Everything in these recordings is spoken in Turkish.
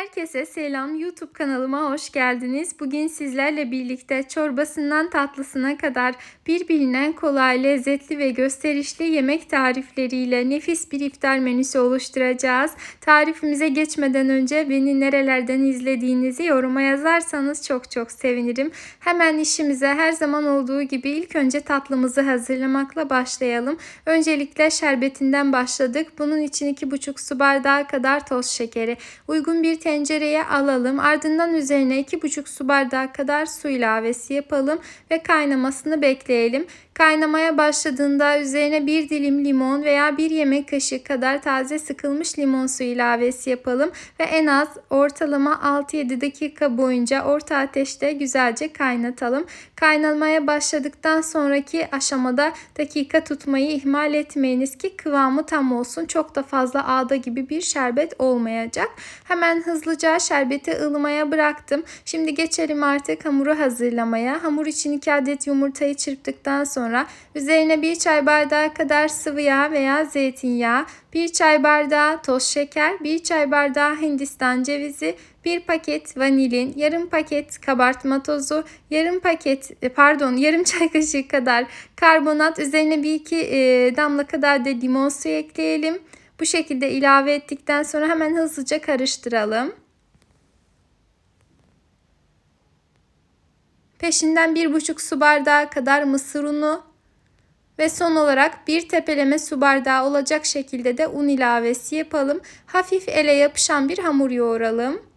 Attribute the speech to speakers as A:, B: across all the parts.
A: Herkese selam. YouTube kanalıma hoş geldiniz. Bugün sizlerle birlikte çorbasından tatlısına kadar birbirinden kolay, lezzetli ve gösterişli yemek tarifleriyle nefis bir iftar menüsü oluşturacağız. Tarifimize geçmeden önce beni nerelerden izlediğinizi yoruma yazarsanız çok sevinirim. Hemen işimize her zaman olduğu gibi ilk önce tatlımızı hazırlamakla başlayalım. Öncelikle şerbetinden başladık. Bunun için 2,5 su bardağı kadar toz şekeri, uygun bir tencereye alalım. Ardından üzerine 2,5 su bardağı kadar su ilavesi yapalım ve kaynamasını bekleyelim. Kaynamaya başladığında üzerine bir dilim limon veya bir yemek kaşığı kadar taze sıkılmış limon suyu ilavesi yapalım ve en az ortalama 6-7 dakika boyunca orta ateşte güzelce kaynatalım. Kaynamaya başladıktan sonraki aşamada dakika tutmayı ihmal etmeyiniz ki kıvamı tam olsun. Çok da fazla ağda gibi bir şerbet olmayacak. Hemen hızlıca şerbeti ılımaya bıraktım. Şimdi geçelim artık hamuru hazırlamaya. Hamur için 2 adet yumurtayı çırptıktan sonra üzerine 1 çay bardağı kadar sıvı yağ veya zeytinyağı, 1 çay bardağı toz şeker, 1 çay bardağı hindistan cevizi, 1 paket vanilin, yarım paket kabartma tozu, yarım çay kaşığı kadar karbonat, üzerine 1-2 damla kadar da limon suyu ekleyelim. Bu şekilde ilave ettikten sonra hemen hızlıca karıştıralım. Peşinden 1,5 su bardağı kadar mısır unu ve son olarak bir tepeleme su bardağı olacak şekilde de un ilavesi yapalım. Hafif ele yapışan bir hamur yoğuralım.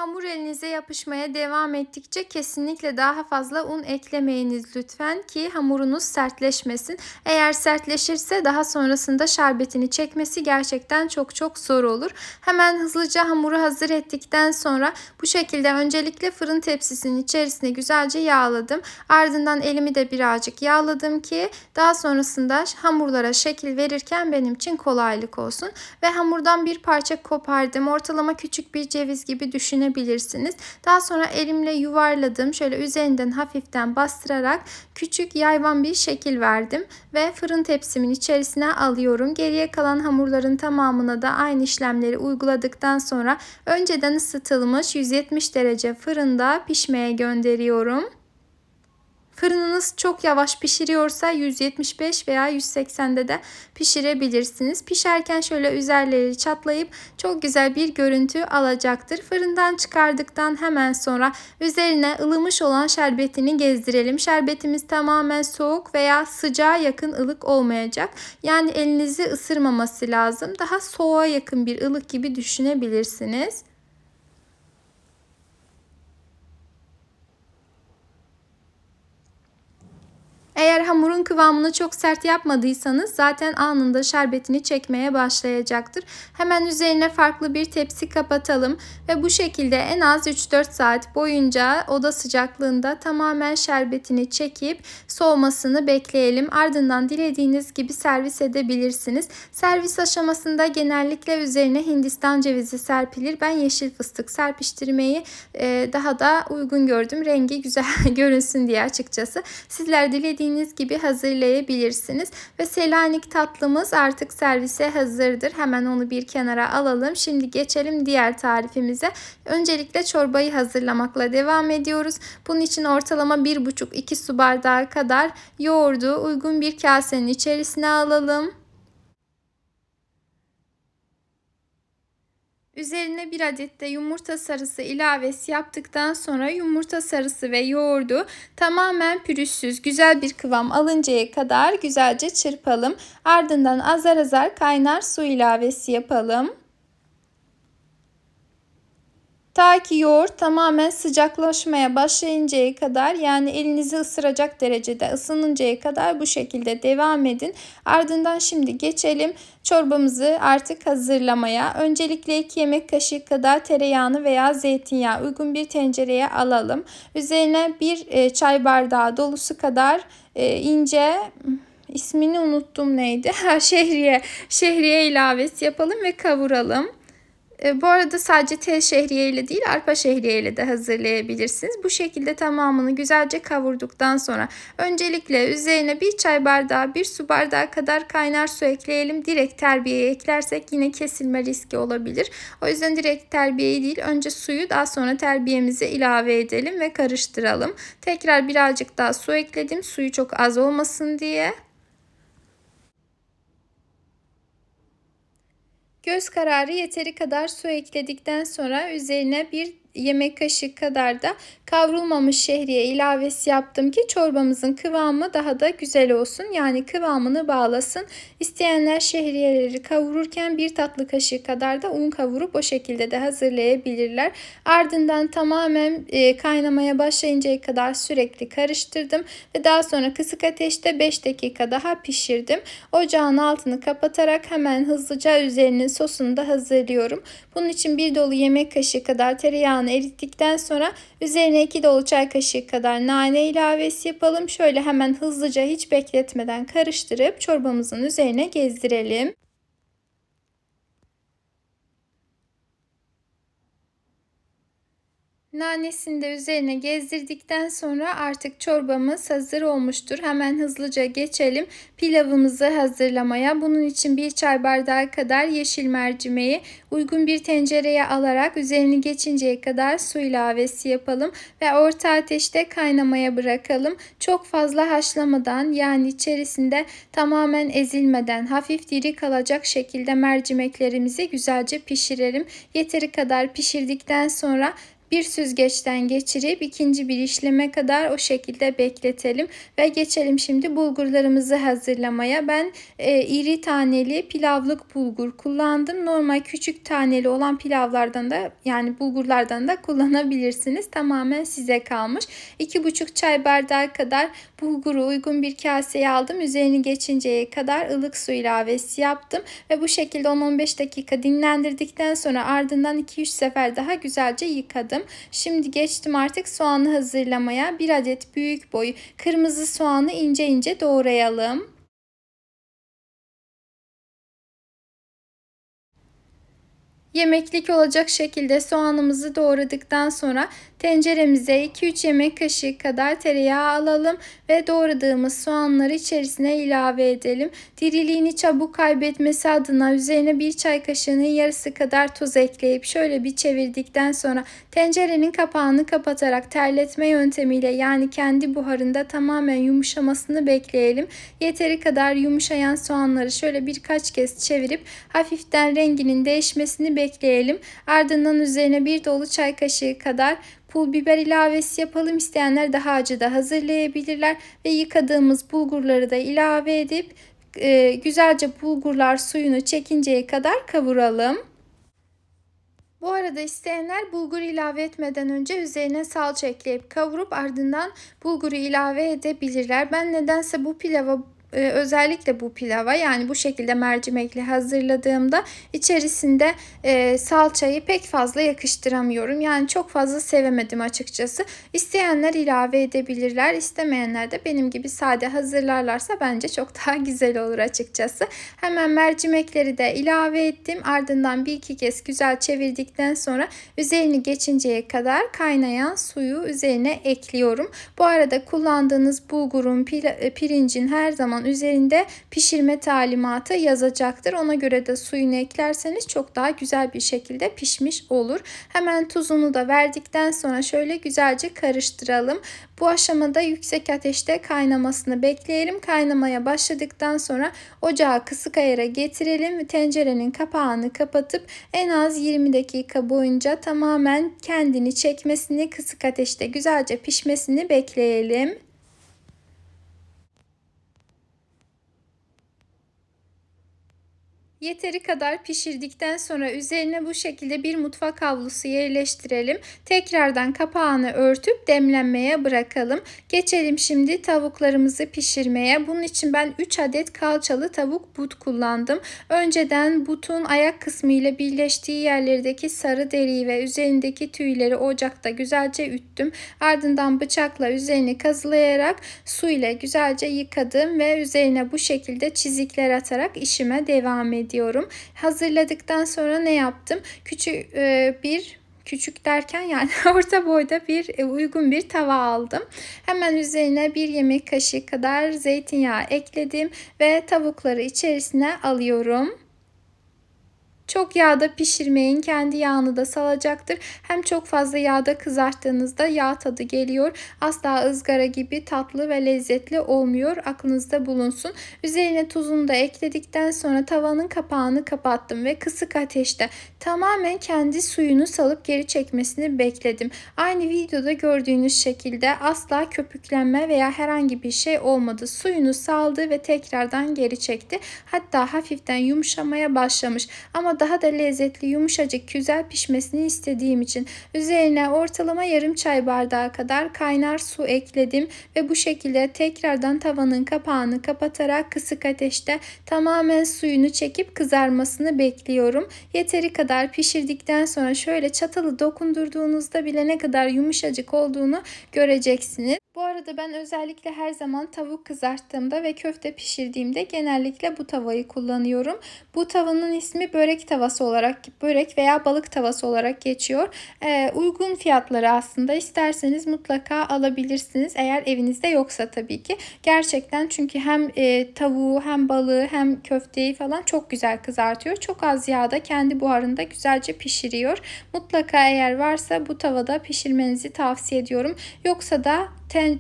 A: Hamur elinize yapışmaya devam ettikçe kesinlikle daha fazla un eklemeyiniz lütfen ki hamurunuz sertleşmesin. Eğer sertleşirse daha sonrasında şerbetini çekmesi gerçekten çok zor olur. Hemen hızlıca hamuru hazır ettikten sonra bu şekilde öncelikle fırın tepsisinin içerisine güzelce yağladım. Ardından elimi de birazcık yağladım ki daha sonrasında hamurlara şekil verirken benim için kolaylık olsun. Ve hamurdan bir parça kopardım. Ortalama küçük bir ceviz gibi düşünebilirsiniz. Daha sonra elimle yuvarladım. Şöyle üzerinden hafiften bastırarak küçük yayvan bir şekil verdim ve fırın tepsimin içerisine alıyorum. Geriye kalan hamurların tamamına da aynı işlemleri uyguladıktan sonra önceden ısıtılmış 170 derece fırında pişmeye gönderiyorum. Fırınınız çok yavaş pişiriyorsa 175 veya 180'de de pişirebilirsiniz. Pişerken şöyle üzerleri çatlayıp çok güzel bir görüntü alacaktır. Fırından çıkardıktan hemen sonra üzerine ılımış olan şerbetini gezdirelim. Şerbetimiz tamamen soğuk veya sıcağa yakın ılık olmayacak. Yani elinizi ısırmaması lazım. Daha soğuğa yakın bir ılık gibi düşünebilirsiniz. Eğer hamurun kıvamını çok sert yapmadıysanız zaten anında şerbetini çekmeye başlayacaktır. Hemen üzerine farklı bir tepsi kapatalım ve bu şekilde en az 3-4 saat boyunca oda sıcaklığında tamamen şerbetini çekip soğumasını bekleyelim. Ardından dilediğiniz gibi servis edebilirsiniz. Servis aşamasında genellikle üzerine hindistan cevizi serpilir. Ben yeşil fıstık serpiştirmeyi daha da uygun gördüm. Rengi güzel görünsün diye açıkçası. Sizler dilediğiniz gibi hazırlayabilirsiniz. Ve Selanik tatlımız artık servise hazırdır. Hemen onu bir kenara alalım. Şimdi geçelim diğer tarifimize. Öncelikle çorbayı hazırlamakla devam ediyoruz. Bunun için ortalama 1,5-2 su bardağı kadar yoğurdu uygun bir kasenin içerisine alalım. Üzerine 1 adet de yumurta sarısı ilavesi yaptıktan sonra yumurta sarısı ve yoğurdu tamamen pürüzsüz güzel bir kıvam alıncaya kadar güzelce çırpalım. Ardından azar azar kaynar su ilavesi yapalım. Ta ki yoğurt tamamen sıcaklaşmaya başlayıncaya kadar, yani elinizi ısıracak derecede ısınıncaya kadar bu şekilde devam edin. Ardından şimdi geçelim çorbamızı artık hazırlamaya. Öncelikle 2 yemek kaşığı kadar tereyağını veya zeytinyağı uygun bir tencereye alalım. Üzerine 1 çay bardağı dolusu kadar ince, ismini unuttum, neydi? Şehriye ilavesi yapalım ve kavuralım. Bu arada sadece tel şehriye ile değil, arpa şehriye ile de hazırlayabilirsiniz. Bu şekilde tamamını güzelce kavurduktan sonra öncelikle üzerine 1 çay bardağı, 1 su bardağı kadar kaynar su ekleyelim. Direkt terbiyeye eklersek yine kesilme riski olabilir. O yüzden direkt terbiyeyi değil, önce suyu, daha sonra terbiyemizi ilave edelim ve karıştıralım. Tekrar birazcık daha su ekledim. Suyu çok az olmasın diye. Göz kararı yeteri kadar su ekledikten sonra üzerine 1 yemek kaşığı kadar da kavrulmamış şehriye ilavesi yaptım ki çorbamızın kıvamı daha da güzel olsun. Yani kıvamını bağlasın. İsteyenler şehriyeleri kavururken 1 tatlı kaşığı kadar da un kavurup o şekilde de hazırlayabilirler. Ardından tamamen kaynamaya başlayıncaya kadar sürekli karıştırdım ve daha sonra kısık ateşte 5 dakika daha pişirdim. Ocağın altını kapatarak hemen hızlıca üzerinin sosunu da hazırlıyorum. Bunun için 1 dolu yemek kaşığı kadar tereyağını erittikten sonra üzerine 2 dolu çay kaşığı kadar nane ilavesi yapalım. Şöyle hemen hızlıca hiç bekletmeden karıştırıp çorbamızın üzerine gezdirelim. Nanesini de üzerine gezdirdikten sonra artık çorbamız hazır olmuştur. Hemen hızlıca geçelim pilavımızı hazırlamaya. Bunun için 1 çay bardağı kadar yeşil mercimeği uygun bir tencereye alarak üzerini geçinceye kadar su ilavesi yapalım ve orta ateşte kaynamaya bırakalım. Çok fazla haşlamadan, yani içerisinde tamamen ezilmeden hafif diri kalacak şekilde mercimeklerimizi güzelce pişirelim. Yeteri kadar pişirdikten sonra bir süzgeçten geçirip ikinci bir işleme kadar o şekilde bekletelim ve geçelim şimdi bulgurlarımızı hazırlamaya. Ben iri taneli pilavlık bulgur kullandım. Normal küçük taneli olan pilavlardan da, yani bulgurlardan da kullanabilirsiniz. Tamamen size kalmış. 2,5 çay bardağı kadar bulguru uygun bir kaseye aldım. Üzerini geçinceye kadar ılık su ilavesi yaptım ve bu şekilde 10-15 dakika dinlendirdikten sonra ardından 2-3 sefer daha güzelce yıkadım. Şimdi geçtim artık soğanı hazırlamaya. 1 adet büyük boy kırmızı soğanı ince ince doğrayalım. Yemeklik olacak şekilde soğanımızı doğradıktan sonra tenceremize 2-3 yemek kaşığı kadar tereyağı alalım ve doğradığımız soğanları içerisine ilave edelim. Diriliğini çabuk kaybetmesi adına üzerine 1 çay kaşığının yarısı kadar tuz ekleyip şöyle bir çevirdikten sonra tencerenin kapağını kapatarak terletme yöntemiyle, yani kendi buharında tamamen yumuşamasını bekleyelim. Yeteri kadar yumuşayan soğanları şöyle birkaç kez çevirip hafiften renginin değişmesini bekleyelim. Ardından üzerine 1 dolu çay kaşığı kadar pul biber ilavesi yapalım. İsteyenler daha acı da hazırlayabilirler ve yıkadığımız bulgurları da ilave edip güzelce bulgurlar suyunu çekinceye kadar kavuralım. Bu arada isteyenler bulgur ilave etmeden önce üzerine salça ekleyip kavurup ardından bulguru ilave edebilirler. Ben nedense bu pilava özellikle bu pilava, yani bu şekilde mercimekli hazırladığımda içerisinde salçayı pek fazla yakıştıramıyorum. Yani çok fazla sevemedim açıkçası. İsteyenler ilave edebilirler. İstemeyenler de benim gibi sade hazırlarlarsa bence çok daha güzel olur açıkçası. Hemen mercimekleri de ilave ettim. Ardından 1-2 kez güzel çevirdikten sonra üzerini geçinceye kadar kaynayan suyu üzerine ekliyorum. Bu arada kullandığınız bulgurun, pirincin her zaman üzerinde pişirme talimatı yazacaktır. Ona göre de suyunu eklerseniz çok daha güzel bir şekilde pişmiş olur. Hemen tuzunu da verdikten sonra şöyle güzelce karıştıralım. Bu aşamada yüksek ateşte kaynamasını bekleyelim. Kaynamaya başladıktan sonra ocağı kısık ayara getirelim ve tencerenin kapağını kapatıp en az 20 dakika boyunca tamamen kendini çekmesini, kısık ateşte güzelce pişmesini bekleyelim. Yeteri kadar pişirdikten sonra üzerine bu şekilde bir mutfak havlusu yerleştirelim. Tekrardan kapağını örtüp demlenmeye bırakalım. Geçelim şimdi tavuklarımızı pişirmeye. Bunun için ben 3 adet kalçalı tavuk but kullandım. Önceden butun ayak kısmı ile birleştiği yerlerdeki sarı deriyi ve üzerindeki tüyleri ocakta güzelce üttüm. Ardından bıçakla üzerini kazılayarak su ile güzelce yıkadım ve üzerine bu şekilde çizikler atarak işime devam ediyorum. ediyorum. Hazırladıktan sonra ne yaptım? Küçük derken yani orta boyda uygun bir tava aldım. Hemen üzerine 1 yemek kaşığı kadar zeytinyağı ekledim ve tavukları içerisine alıyorum. Çok yağda pişirmeyin. Kendi yağını da salacaktır. Hem çok fazla yağda kızarttığınızda yağ tadı geliyor. Asla ızgara gibi tatlı ve lezzetli olmuyor. Aklınızda bulunsun. Üzerine tuzunu da ekledikten sonra tavanın kapağını kapattım ve kısık ateşte tamamen kendi suyunu salıp geri çekmesini bekledim. Aynı videoda gördüğünüz şekilde asla köpüklenme veya herhangi bir şey olmadı. Suyunu saldı ve tekrardan geri çekti. Hatta hafiften yumuşamaya başlamış. Ama daha da lezzetli, yumuşacık, güzel pişmesini istediğim için üzerine ortalama yarım çay bardağı kadar kaynar su ekledim ve bu şekilde tekrardan tavanın kapağını kapatarak kısık ateşte tamamen suyunu çekip kızarmasını bekliyorum. Yeteri kadar pişirdikten sonra şöyle çatalı dokundurduğunuzda bile ne kadar yumuşacık olduğunu göreceksiniz. Bu arada ben özellikle her zaman tavuk kızarttığımda ve köfte pişirdiğimde genellikle bu tavayı kullanıyorum. Bu tavanın ismi börek veya balık tavası olarak geçiyor. Uygun fiyatları aslında, isterseniz mutlaka alabilirsiniz eğer evinizde yoksa tabii ki. Gerçekten çünkü hem tavuğu hem balığı hem köfteyi falan çok güzel kızartıyor. Çok az yağda kendi buharında güzelce pişiriyor. Mutlaka eğer varsa bu tavada pişirmenizi tavsiye ediyorum. Yoksa da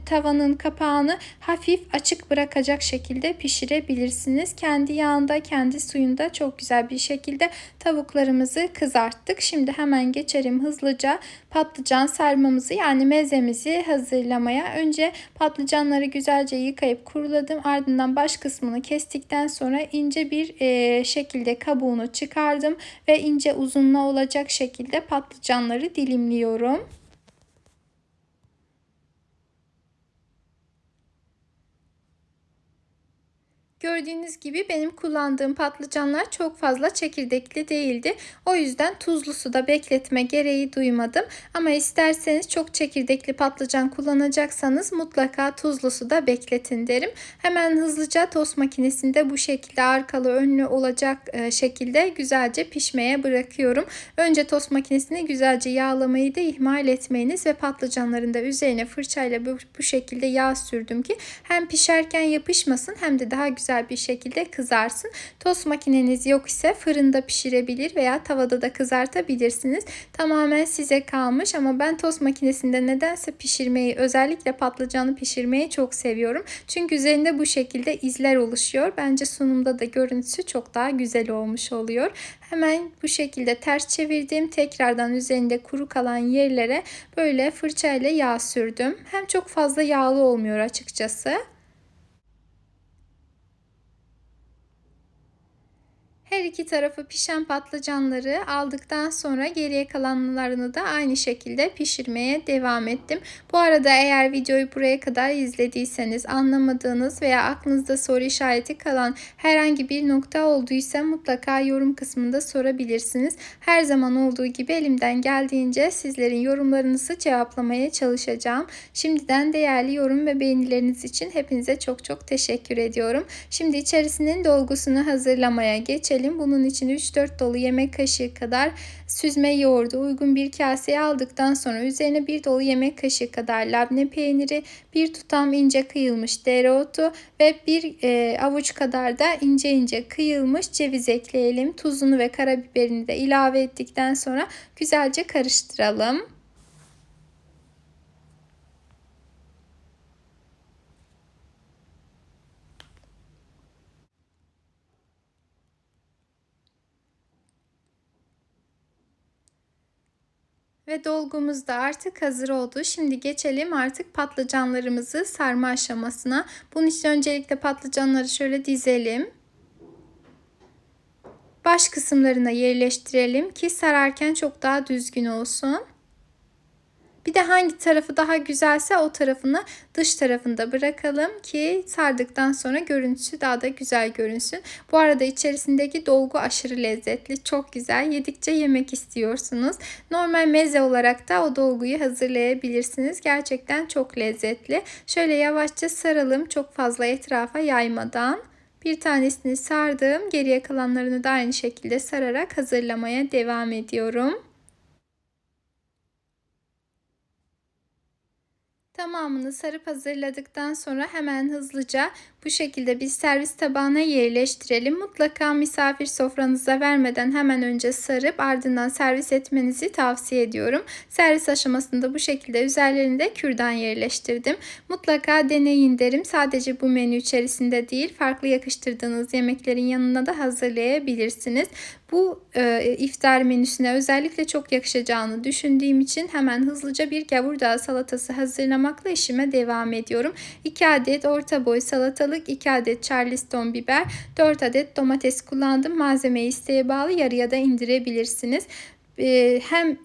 A: tavanın kapağını hafif açık bırakacak şekilde pişirebilirsiniz. Kendi yağında, kendi suyunda çok güzel bir şekilde tavuklarımızı kızarttık. Şimdi hemen geçelim hızlıca patlıcan sarmamızı, yani mezemizi hazırlamaya. Önce patlıcanları güzelce yıkayıp kuruladım. Ardından baş kısmını kestikten sonra ince bir şekilde kabuğunu çıkardım ve ince uzunluğu olacak şekilde patlıcanları dilimliyorum. Gördüğünüz gibi benim kullandığım patlıcanlar çok fazla çekirdekli değildi. O yüzden tuzlu suda bekletme gereği duymadım. Ama isterseniz çok çekirdekli patlıcan kullanacaksanız mutlaka tuzlu suda bekletin derim. Hemen hızlıca tost makinesinde bu şekilde arkalı önlü olacak şekilde güzelce pişmeye bırakıyorum. Önce tost makinesini güzelce yağlamayı da ihmal etmeyiniz ve patlıcanların da üzerine fırçayla bu şekilde yağ sürdüm ki hem pişerken yapışmasın hem de daha güzel bir şekilde kızarsın. Tost makineniz yok ise fırında pişirebilir veya tavada da kızartabilirsiniz. Tamamen size kalmış ama ben tost makinesinde nedense pişirmeyi, özellikle patlıcanı pişirmeyi çok seviyorum. Çünkü üzerinde bu şekilde izler oluşuyor. Bence sunumda da görüntüsü çok daha güzel olmuş oluyor. Hemen bu şekilde ters çevirdim. Tekrardan üzerinde kuru kalan yerlere böyle fırçayla yağ sürdüm. Hem çok fazla yağlı olmuyor açıkçası. Her iki tarafı pişen patlıcanları aldıktan sonra geriye kalanlarını da aynı şekilde pişirmeye devam ettim. Bu arada eğer videoyu buraya kadar izlediyseniz anlamadığınız veya aklınızda soru işareti kalan herhangi bir nokta olduysa mutlaka yorum kısmında sorabilirsiniz. Her zaman olduğu gibi elimden geldiğince sizlerin yorumlarınızı cevaplamaya çalışacağım. Şimdiden değerli yorum ve beğenileriniz için hepinize çok çok teşekkür ediyorum. Şimdi içerisinin dolgusunu hazırlamaya geçelim. Bunun için 3-4 dolu yemek kaşığı kadar süzme yoğurdu uygun bir kaseye aldıktan sonra üzerine 1 dolu yemek kaşığı kadar labne peyniri, 1 tutam ince kıyılmış dereotu ve 1 avuç kadar da ince ince kıyılmış ceviz ekleyelim. Tuzunu ve karabiberini de ilave ettikten sonra güzelce karıştıralım. Ve dolgumuz da artık hazır oldu. Şimdi geçelim artık patlıcanlarımızı sarma aşamasına. Bunun için öncelikle patlıcanları şöyle dizelim. Baş kısımlarına yerleştirelim ki sararken çok daha düzgün olsun. Bir de hangi tarafı daha güzelse o tarafını dış tarafında bırakalım ki sardıktan sonra görüntüsü daha da güzel görünsün. Bu arada içerisindeki dolgu aşırı lezzetli, çok güzel. Yedikçe yemek istiyorsunuz. Normal meze olarak da o dolguyu hazırlayabilirsiniz. Gerçekten çok lezzetli. Şöyle yavaşça saralım, çok fazla etrafa yaymadan. Bir tanesini sardım. Geriye kalanlarını da aynı şekilde sararak hazırlamaya devam ediyorum. Tamamını sarıp hazırladıktan sonra hemen hızlıca bu şekilde bir servis tabağına yerleştirelim. Mutlaka misafir sofranıza vermeden hemen önce sarıp ardından servis etmenizi tavsiye ediyorum. Servis aşamasında bu şekilde üzerlerinde kürdan yerleştirdim. Mutlaka deneyin derim. Sadece bu menü içerisinde değil, farklı yakıştırdığınız yemeklerin yanına da hazırlayabilirsiniz. Bu iftar menüsüne özellikle çok yakışacağını düşündüğüm için hemen hızlıca bir gavurdağ salatası hazırlamakla işime devam ediyorum. 2 adet orta boy salatalık, 2 adet charleston biber, 4 adet domates kullandım. Malzemeyi isteğe bağlı yarıya da indirebilirsiniz. Hem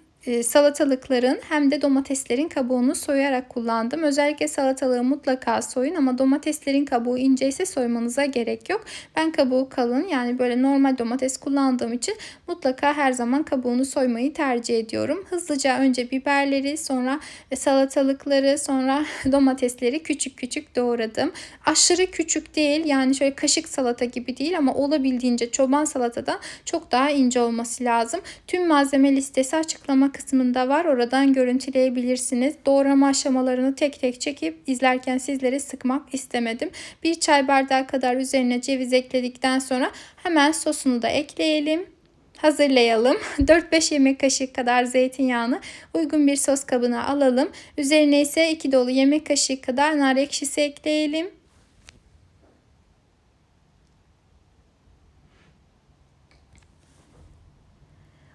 A: salatalıkların hem de domateslerin kabuğunu soyarak kullandım. Özellikle salatalığı mutlaka soyun ama domateslerin kabuğu ince ise soymanıza gerek yok. Ben kabuğu kalın, yani böyle normal domates kullandığım için mutlaka her zaman kabuğunu soymayı tercih ediyorum. Hızlıca önce biberleri, sonra salatalıkları, sonra domatesleri küçük küçük doğradım. Aşırı küçük değil, yani şöyle kaşık salata gibi değil ama olabildiğince çoban salatadan çok daha ince olması lazım. Tüm malzeme listesi açıklama kısmında var. Oradan görüntüleyebilirsiniz. Doğrama aşamalarını tek tek çekip izlerken sizleri sıkmak istemedim. Bir çay bardağı kadar üzerine ceviz ekledikten sonra hemen sosunu da ekleyelim. Hazırlayalım. 4-5 yemek kaşığı kadar zeytinyağını uygun bir sos kabına alalım. Üzerine ise 2 dolu yemek kaşığı kadar nar ekşisi ekleyelim.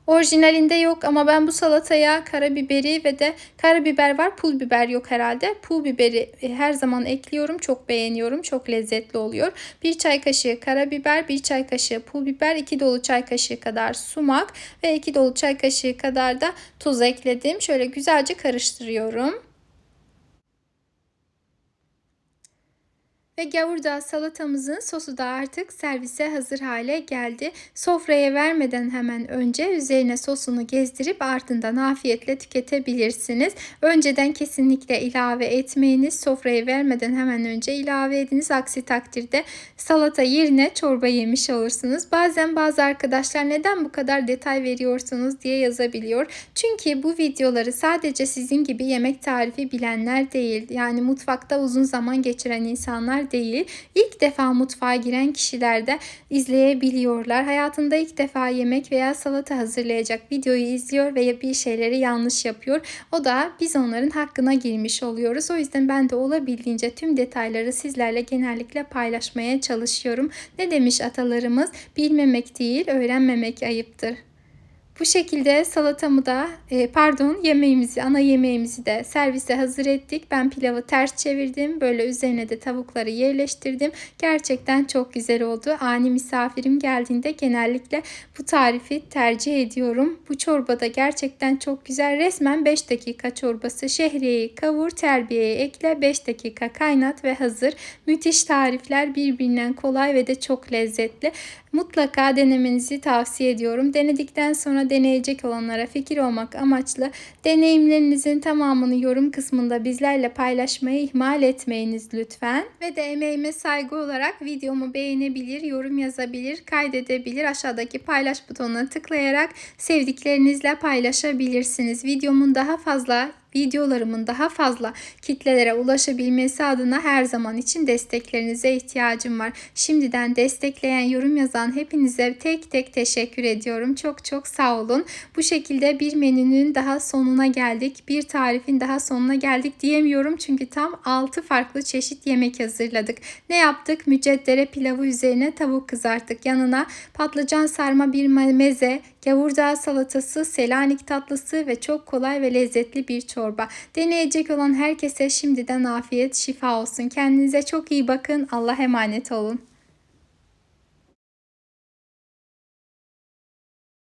A: Orijinalinde yok ama ben bu salataya karabiberi ve de karabiber var, pul biber yok herhalde. Pul biberi her zaman ekliyorum. Çok beğeniyorum. Çok lezzetli oluyor. 1 çay kaşığı karabiber, 1 çay kaşığı pul biber, 2 dolu çay kaşığı kadar sumak ve 2 dolu çay kaşığı kadar da tuz ekledim. Şöyle güzelce karıştırıyorum. Ve gavurdağ salatamızın sosu da artık servise hazır hale geldi. Sofraya vermeden hemen önce üzerine sosunu gezdirip ardından afiyetle tüketebilirsiniz. Önceden kesinlikle ilave etmeyiniz. Sofraya vermeden hemen önce ilave ediniz. Aksi takdirde salata yerine çorba yemiş olursunuz. Bazen bazı arkadaşlar neden bu kadar detay veriyorsunuz diye yazabiliyor. Çünkü bu videoları sadece sizin gibi yemek tarifi bilenler değil, yani mutfakta uzun zaman geçiren insanlar değil, İlk defa mutfağa giren kişiler de izleyebiliyorlar. Hayatında ilk defa yemek veya salata hazırlayacak videoyu izliyor veya bir şeyleri yanlış yapıyor. O da biz onların hakkına girmiş oluyoruz. O yüzden ben de olabildiğince tüm detayları sizlerle genellikle paylaşmaya çalışıyorum. Ne demiş atalarımız? Bilmemek değil, öğrenmemek ayıptır. Bu şekilde salatamı da yemeğimizi, ana yemeğimizi de servise hazır ettik. Ben pilavı ters çevirdim. Böyle üzerine de tavukları yerleştirdim. Gerçekten çok güzel oldu. Ani misafirim geldiğinde genellikle bu tarifi tercih ediyorum. Bu çorba da gerçekten çok güzel. Resmen 5 dakika çorbası. Şehriyeyi kavur, terbiyeye ekle, 5 dakika kaynat ve hazır. Müthiş tarifler, birbirinden kolay ve de çok lezzetli. Mutlaka denemenizi tavsiye ediyorum. Denedikten sonra deneyecek olanlara fikir olmak amaçlı deneyimlerinizin tamamını yorum kısmında bizlerle paylaşmayı ihmal etmeyiniz lütfen. Ve de emeğime saygı olarak videomu beğenebilir, yorum yazabilir, kaydedebilir. Aşağıdaki paylaş butonuna tıklayarak sevdiklerinizle paylaşabilirsiniz. Videolarımın daha fazla kitlelere ulaşabilmesi adına her zaman için desteklerinize ihtiyacım var. Şimdiden destekleyen, yorum yazan hepinize tek tek teşekkür ediyorum. Çok çok sağ olun. Bu şekilde bir menünün daha sonuna geldik. Bir tarifin daha sonuna geldik diyemiyorum. Çünkü tam 6 farklı çeşit yemek hazırladık. Ne yaptık? Mücevhere pilavı üzerine tavuk kızarttık. Yanına patlıcan sarma bir meze, gavurdağ salatası, selanik tatlısı ve çok kolay ve lezzetli bir çorba. Deneyecek olan herkese şimdiden afiyet, şifa olsun. Kendinize çok iyi bakın. Allah'a emanet olun.